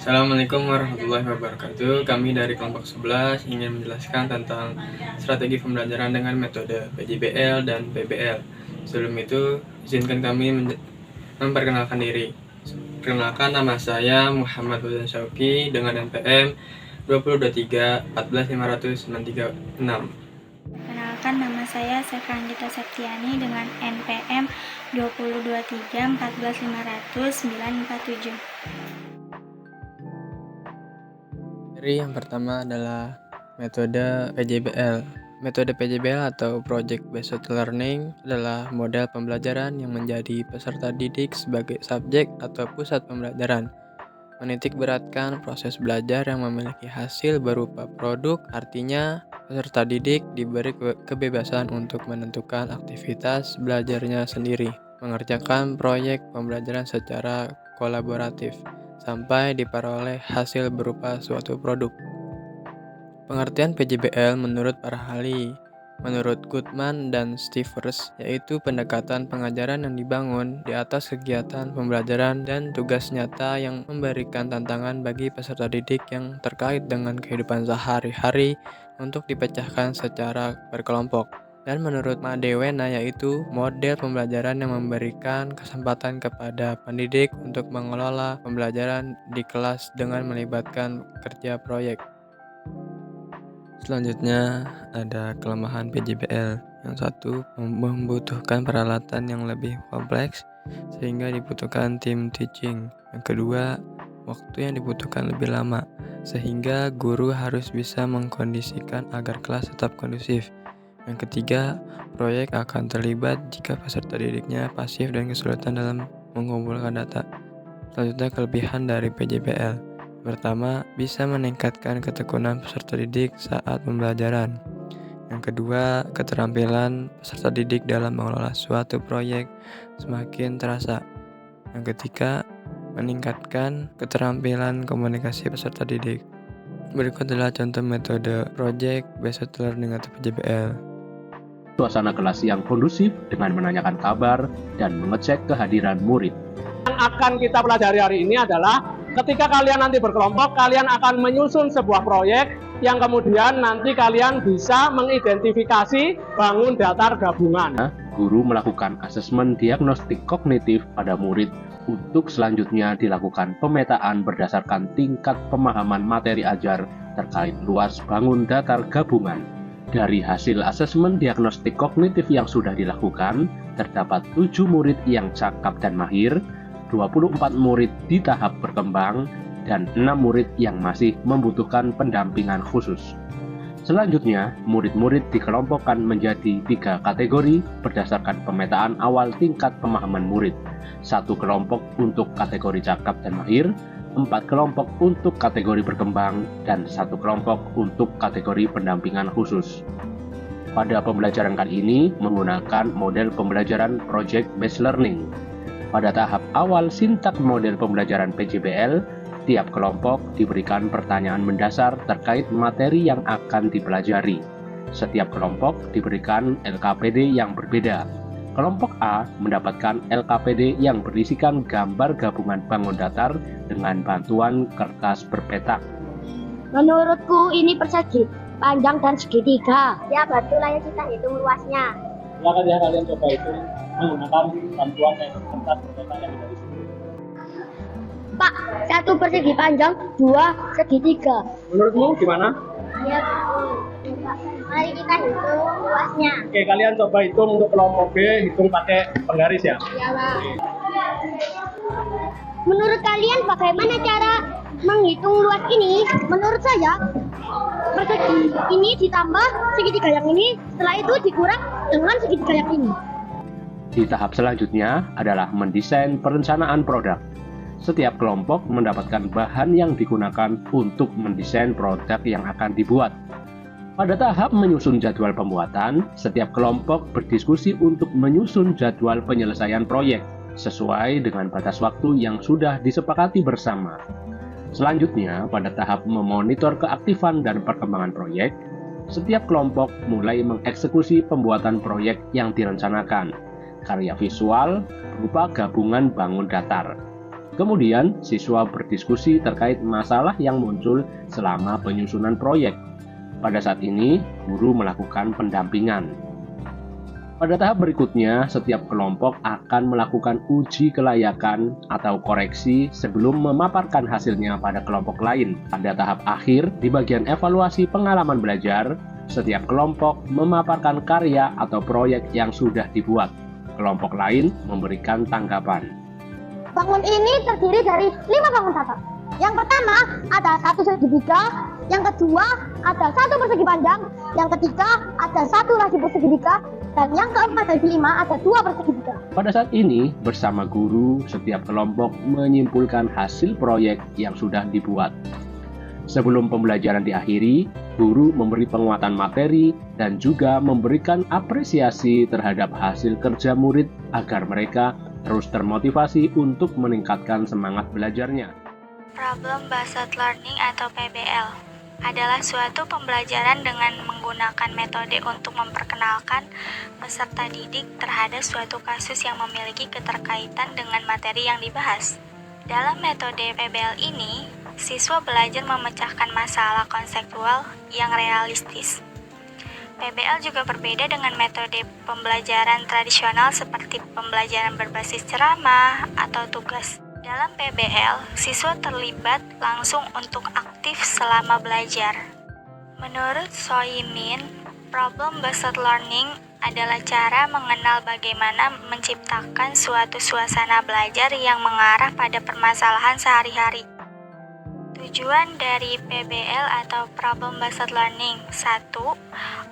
Assalamualaikum warahmatullahi wabarakatuh. Kami dari kelompok 11 ingin menjelaskan tentang strategi pembelajaran dengan metode PJBL dan PBL. Sebelum itu, izinkan kami memperkenalkan diri. Perkenalkan, nama saya Muhammad Fauzan Syauqi dengan NPM 2023 14596. Perkenalkan, nama saya Sefranggita Septiani dengan NPM 2023 14500 Yang pertama adalah metode PJBL. Metode PJBL atau Project Based Learning adalah model pembelajaran yang menjadi peserta didik sebagai subjek atau pusat pembelajaran. Menitik beratkan proses belajar yang memiliki hasil berupa produk, artinya peserta didik diberi kebebasan untuk menentukan aktivitas belajarnya sendiri, mengerjakan proyek pembelajaran secara kolaboratif, sampai diperoleh hasil berupa suatu produk. Pengertian PJBL menurut para ahli, menurut Goodman dan Stivers, yaitu pendekatan pengajaran yang dibangun di atas kegiatan pembelajaran dan tugas nyata yang memberikan tantangan bagi peserta didik yang terkait dengan kehidupan sehari-hari untuk dipecahkan secara berkelompok. Dan menurut Madewena, yaitu model pembelajaran yang memberikan kesempatan kepada pendidik untuk mengelola pembelajaran di kelas dengan melibatkan kerja proyek. Selanjutnya ada kelemahan PJBL. Yang satu, membutuhkan peralatan yang lebih kompleks sehingga dibutuhkan tim teaching. Yang kedua, waktu yang dibutuhkan lebih lama sehingga guru harus bisa mengkondisikan agar kelas tetap kondusif. Yang ketiga, proyek akan terlibat jika peserta didiknya pasif dan kesulitan dalam mengumpulkan data. Selanjutnya, kelebihan dari PJBL. Pertama, bisa meningkatkan ketekunan peserta didik saat pembelajaran. Yang kedua, keterampilan peserta didik dalam mengelola suatu proyek semakin terasa. Yang ketiga, meningkatkan keterampilan komunikasi peserta didik. Berikut adalah contoh metode Project Based Learning atau PJBL. Suasana kelas yang kondusif dengan menanyakan kabar dan mengecek kehadiran murid. Yang akan kita pelajari hari ini adalah ketika kalian nanti berkelompok, kalian akan menyusun sebuah proyek yang kemudian nanti kalian bisa mengidentifikasi bangun datar gabungan. Guru melakukan asesmen diagnostik kognitif pada murid untuk selanjutnya dilakukan pemetaan berdasarkan tingkat pemahaman materi ajar terkait luas bangun datar gabungan. Dari hasil asesmen diagnostik kognitif yang sudah dilakukan, terdapat 7 murid yang cakap dan mahir, 24 murid di tahap berkembang, dan 6 murid yang masih membutuhkan pendampingan khusus. Selanjutnya, murid-murid dikelompokkan menjadi 3 kategori berdasarkan pemetaan awal tingkat pemahaman murid. 1 kelompok untuk kategori cakap dan mahir, 4 kelompok untuk kategori berkembang, dan 1 kelompok untuk kategori pendampingan khusus. Pada pembelajaran kali ini menggunakan model pembelajaran Project Based Learning. Pada tahap awal sintak model pembelajaran PJBL, tiap kelompok diberikan pertanyaan mendasar terkait materi yang akan dipelajari. Setiap kelompok diberikan LKPD yang berbeda. Kelompok A mendapatkan LKPD yang berisikan gambar gabungan bangun datar dengan bantuan kertas berpetak. Menurutku ini persegi, panjang dan segitiga. Ya, betul lah ya, kita hitung luasnya. Silakan ya kalian coba hitung menggunakan bantuan kertas berpetak yang ada di sini. Pak, 1 persegi panjang, 2 segitiga. Menurutmu gimana? Ya, betul. Mari kita hitung luasnya. Oke, kalian coba hitung untuk kelompok B, hitung pakai penggaris ya. Ya, Pak. Menurut kalian bagaimana cara menghitung luas ini? Menurut saya, persegi ini ditambah segitiga yang ini, setelah itu dikurang dengan segitiga yang ini. Di tahap selanjutnya adalah mendesain perencanaan produk. Setiap kelompok mendapatkan bahan yang digunakan untuk mendesain produk yang akan dibuat. Pada tahap menyusun jadwal pembuatan, setiap kelompok berdiskusi untuk menyusun jadwal penyelesaian proyek sesuai dengan batas waktu yang sudah disepakati bersama. Selanjutnya, pada tahap memonitor keaktifan dan perkembangan proyek, setiap kelompok mulai mengeksekusi pembuatan proyek yang direncanakan. Karya visual berupa gabungan bangun datar. Kemudian, siswa berdiskusi terkait masalah yang muncul selama penyusunan proyek. Pada saat ini, guru melakukan pendampingan. Pada tahap berikutnya, setiap kelompok akan melakukan uji kelayakan atau koreksi sebelum memaparkan hasilnya pada kelompok lain. Pada tahap akhir, di bagian evaluasi pengalaman belajar, setiap kelompok memaparkan karya atau proyek yang sudah dibuat. Kelompok lain memberikan tanggapan. Bangun ini terdiri dari 5 bangun tata. Yang pertama ada 1 segitiga, yang kedua ada 1 persegi panjang, yang ketiga ada 1 lagi persegitiga, dan yang keempat dan kelima ada 2 persegitiga. Pada saat ini, bersama guru, setiap kelompok menyimpulkan hasil proyek yang sudah dibuat. Sebelum pembelajaran diakhiri, guru memberi penguatan materi dan juga memberikan apresiasi terhadap hasil kerja murid agar mereka terus termotivasi untuk meningkatkan semangat belajarnya. Problem Based Learning atau PBL adalah suatu pembelajaran dengan menggunakan metode untuk memperkenalkan peserta didik terhadap suatu kasus yang memiliki keterkaitan dengan materi yang dibahas. Dalam metode PBL ini, siswa belajar memecahkan masalah konseptual yang realistis. PBL juga berbeda dengan metode pembelajaran tradisional seperti pembelajaran berbasis ceramah atau tugas. Dalam PBL, siswa terlibat langsung untuk aktif selama belajar. Menurut Soimin, problem based learning adalah cara mengenal bagaimana menciptakan suatu suasana belajar yang mengarah pada permasalahan sehari-hari. Tujuan dari PBL atau Problem Based Learning 1.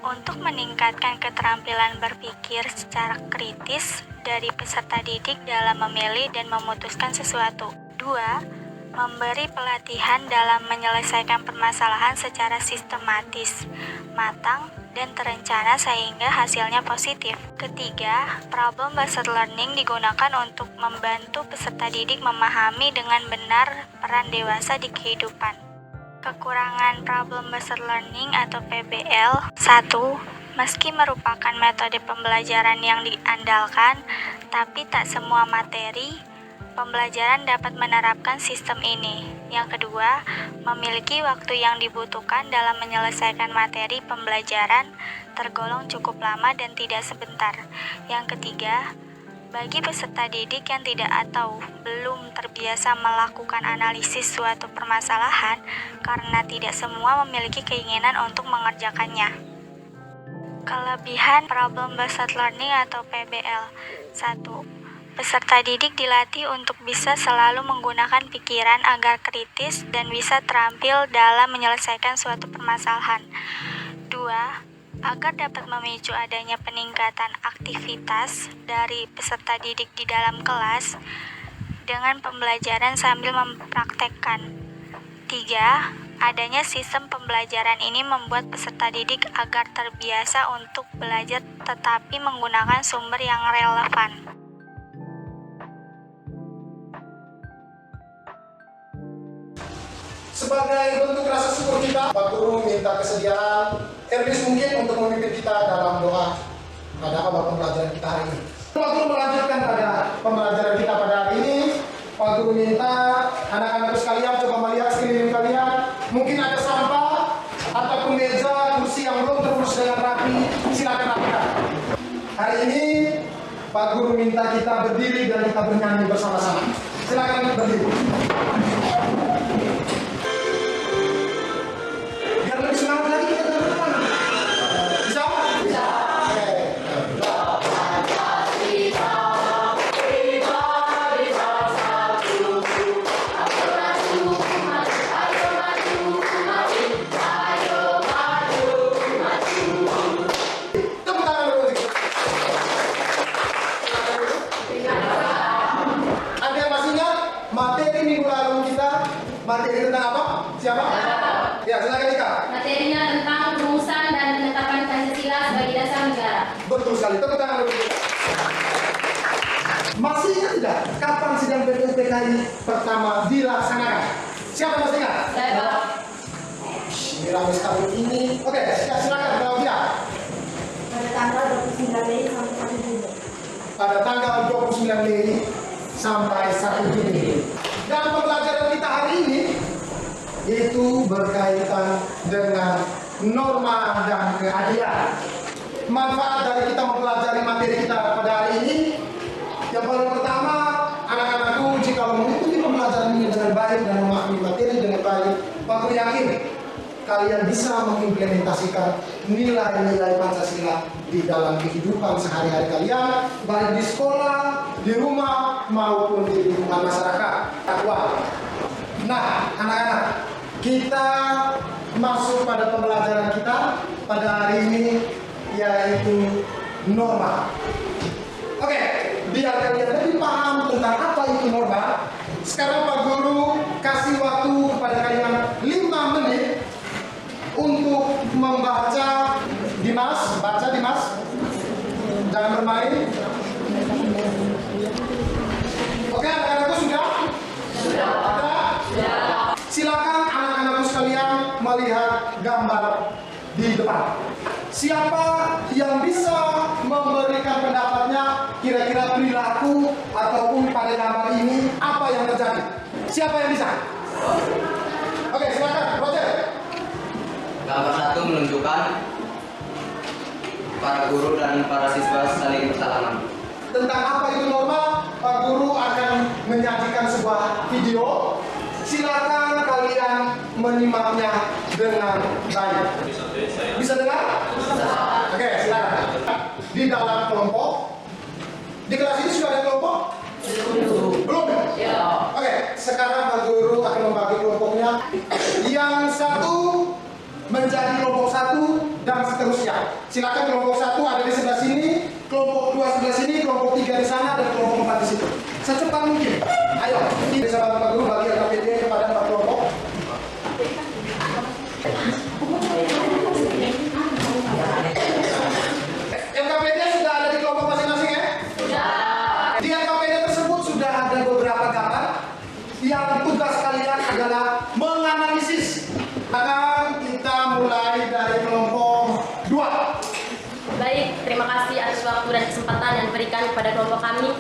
Untuk meningkatkan keterampilan berpikir secara kritis dari peserta didik dalam memilih dan memutuskan sesuatu. 2. Memberi pelatihan dalam menyelesaikan permasalahan secara sistematis, matang, dan terencana sehingga hasilnya positif. Ketiga, Problem Based Learning digunakan untuk membantu peserta didik memahami dengan benar peran dewasa di kehidupan. Kekurangan Problem Based Learning atau PBL 1. Meski merupakan metode pembelajaran yang diandalkan, tapi tak semua materi pembelajaran dapat menerapkan sistem ini. Yang kedua, memiliki waktu yang dibutuhkan dalam menyelesaikan materi pembelajaran tergolong cukup lama dan tidak sebentar. Yang ketiga, bagi peserta didik yang tidak atau belum terbiasa melakukan analisis suatu permasalahan karena tidak semua memiliki keinginan untuk mengerjakannya. Kelebihan Problem Based Learning atau PBL 1. Peserta didik dilatih untuk bisa selalu menggunakan pikiran agar kritis dan bisa terampil dalam menyelesaikan suatu permasalahan. 2. Agar dapat memicu adanya peningkatan aktivitas dari peserta didik di dalam kelas dengan pembelajaran sambil mempraktekkan. 3. Adanya sistem pembelajaran ini membuat peserta didik agar terbiasa untuk belajar tetapi menggunakan sumber yang relevan. Sebagai bentuk rasa syukur kita, Pak Guru minta kesediaan Ernest mungkin untuk memimpin kita dalam doa pada awal pembelajaran kita hari ini. Pak Guru melanjutkan pada pembelajaran kita pada hari ini. Pak Guru minta anak-anak sekalian coba melihat sekeliling kalian. Mungkin ada sampah ataupun meja, kursi yang belum terurus dengan rapi. Silakan rapikan. Hari ini Pak Guru minta kita berdiri dan kita bernyanyi bersama-sama. Silakan berdiri. Semangat lagi kita teman-teman. Bisa? Bisa. Tepuk tangan dulu. Ada yang masih ingat materi minggu lalu kita materi tentang apa? Siapa? Ya, silakan Ika. Materinya tentang rumusan dan penetapan Pancasila sebagai dasar negara. Betul sekali, tepuk tangan dulu. Masih ingat tidak kapan sidang BPUPKI pertama dilaksanakan? Siapa masih ingat? Saya Pak. Ini ramai sekali ini. Oke, silakan Claudia. Pada tanggal 29 Mei sampai 1 Juni. Pada tanggal 29 Mei sampai 1 Juni. Dan pembelajaran kita hari ini itu berkaitan dengan norma dan keadilan. Manfaat dari kita mempelajari materi kita pada hari ini, yang paling pertama, anak-anakku jika mengikuti pembelajaran ini dengan baik dan memahami materi dengan baik, aku yakin kalian bisa mengimplementasikan nilai-nilai Pancasila di dalam kehidupan sehari-hari kalian, baik di sekolah, di rumah, maupun di lingkungan masyarakat. Nah, anak-anak, kita masuk pada pembelajaran kita pada hari ini, yaitu norma. Oke, biar kalian lebih paham tentang apa itu norma, sekarang Pak Guru kasih waktu kepada kalian 5 menit untuk membaca. Dimas, baca Dimas, jangan bermain. Oke, anak-anakku sudah? Ada? Silakan anak-anakku sekalian melihat gambar di depan. Siapa yang bisa memberikan pendapatnya kira-kira perilaku ataupun pada gambar ini apa yang terjadi? Siapa yang bisa? Oke, silakan, Roger. Gambar 1 menunjukkan para guru dan para siswa saling bersalaman. Tentang apa itu norma, Pak Guru akan menyajikan sebuah video. Silakan kalian menyimaknya dengan baik. Bisa dengar? Oke, silakan. Di dalam kelompok. Di kelas ini sudah ada kelompok? Belum? Oke, sekarang Pak Guru akan membagi kelompoknya. Yang satu menjadi kelompok 1 dan seterusnya. Silakan kelompok 1 ada di sebelah sini, kelompok 2 sebelah sini, kelompok 3 di sana, dan kelompok 4 di situ. Secepat mungkin. Ayo, ini sahabat Pak Guru bagi LKPD kepada 4 kelompok. LKPD sudah ada di kelompok masing-masing ya? Sudah. Di LKPD tersebut sudah ada beberapa gambar yang tugas kalian adalah menganalisis. Akan kita mulai dari kelompok 2. Baik, terima kasih atas waktu dan kesempatan yang diberikan kepada kelompok kami.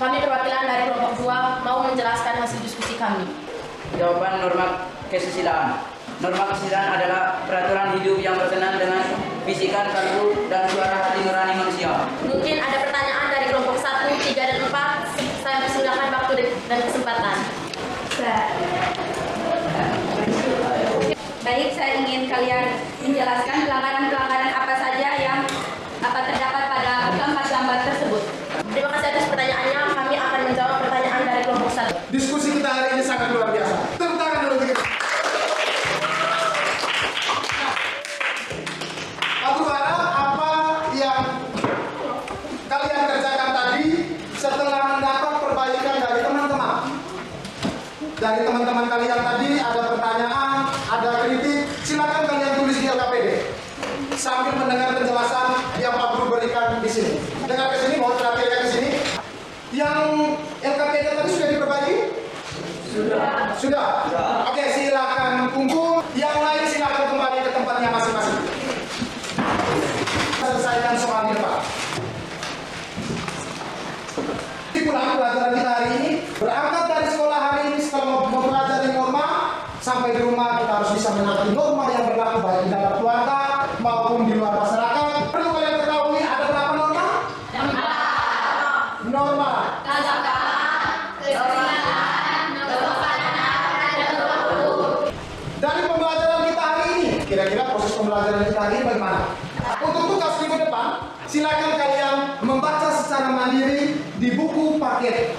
Kami perwakilan dari kelompok 2 mau menjelaskan hasil diskusi kami. Jawaban norma kesusilaan. Norma kesusilaan adalah peraturan hidup yang berkenan dengan fisika, kalbu, dan suara hati nurani manusia. Mungkin ada pertanyaan dari kelompok 1, 3, dan 4. Saya persilakan waktu dan kesempatan. Baik, saya ingin kalian menjelaskan pelanggaran-pelanggaran apa saja yang terdapat pada gambar-gambar tersebut. Terima kasih atas pertanyaannya. Kami akan menjawab pertanyaan dari kelompok 1. Diskusi kita hari ini sangat luar biasa. Tepuk tangan dulu untuk kita. Aku harap apa yang kalian kerjakan tadi setelah mendapat perbaikan dari teman-teman. Dari teman-teman kalian tadi ada pertanyaan, ada kritik, silakan kalian tulis di LKPD sambil mendengar penjelasan yang Pak Guru berikan di sini. Dengar ke sini, mohon perhatikan ke sini. Yang LKPD tadi sudah diperbaiki? Sudah. Oke, silakan kumpul. Yang lain silakan kembali ke tempatnya masing-masing. Selesaikan soal di depan. Pulang pelajaran kita hari ini, berangkat dari sekolah hari ini setelah mempelajari norma, sampai di rumah kita harus bisa menangani norma yang berlaku baik di dalam keluarga maupun di luar masyarakat. Perlu kalian ketahui ada berapa norma? Norma. Dari pembelajaran kita hari ini, kira-kira proses pembelajaran kita hari ini bagaimana? Untuk tugas minggu depan, silakan kalian membaca secara mandiri di buku paket